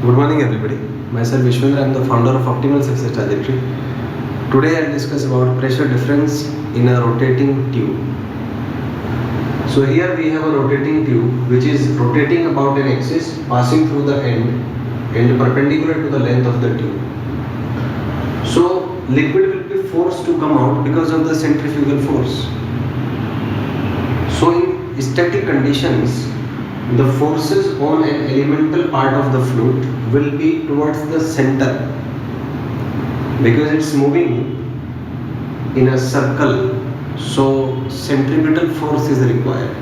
Good morning everybody. Myself Vishvendra, I am the founder of Optimal Success Trajectory. Today I will discuss about pressure difference in a rotating tube. So here we have a rotating tube which is rotating about an axis passing through the end and perpendicular to the length of the tube. So liquid will be forced to come out because of the centrifugal force. So in static conditions, the forces on an elemental part of the fluid will be towards the center because it's moving in a circle, so centripetal force is required.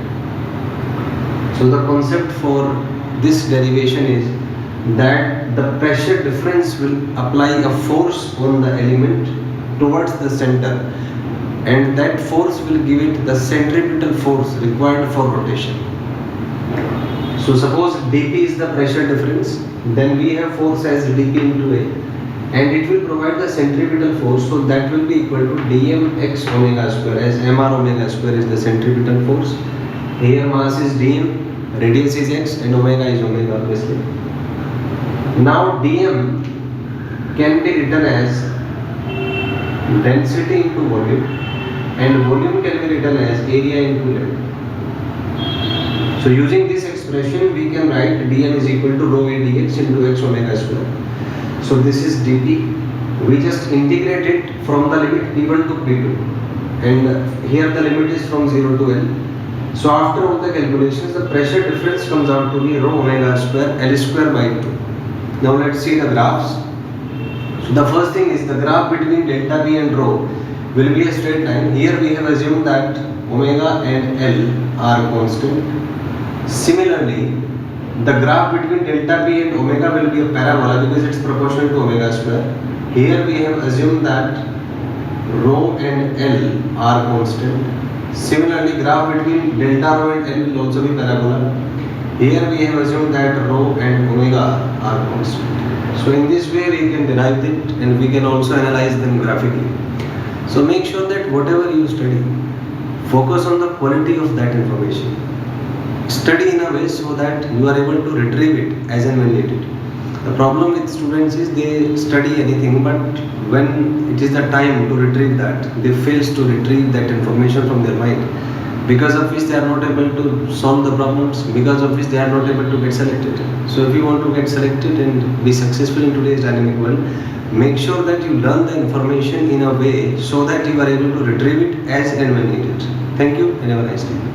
So the concept for this derivation is that the pressure difference will apply a force on the element towards the center, and that force will give it the centripetal force required for rotation. So suppose dP is the pressure difference, then we have force as dP into A, and it will provide the centripetal force, so that will be equal to dmx omega square, as mr omega square is the centripetal force. Here mass is dm, radius is x, and omega is omega obviously. Now dm can be written as density into volume, and volume can be written as area into length. So using this expression we can write dm is equal to rho a dx into x omega square. So this is dp. We just integrate it from the limit p1 to p2, and here the limit is from 0 to L. So after all the calculations, the pressure difference comes out to be rho omega square L square by 2. Now let's see the graphs. So the first thing is the graph between delta p and rho will be a straight line. Here we have assumed that omega and L are constant. Similarly, the graph between delta p and omega will be a parabola because it's proportional to omega square. Here we have assumed that rho and L are constant. Similarly, graph between delta rho and L will also be parabola. Here we have assumed that rho and omega are constant. So in this way we can derive it, and we can also analyze them graphically. So make sure that whatever you study, focus on the quality of that information. Study in a way so that you are able to retrieve it as and when needed. The problem with students is they study anything, but when it is the time to retrieve that, they fail to retrieve that information from their mind, because of which they are not able to solve the problems, because of which they are not able to get selected. So if you want to get selected and be successful in today's dynamic world, make sure that you learn the information in a way so that you are able to retrieve it as and when needed. Thank you and have a nice day.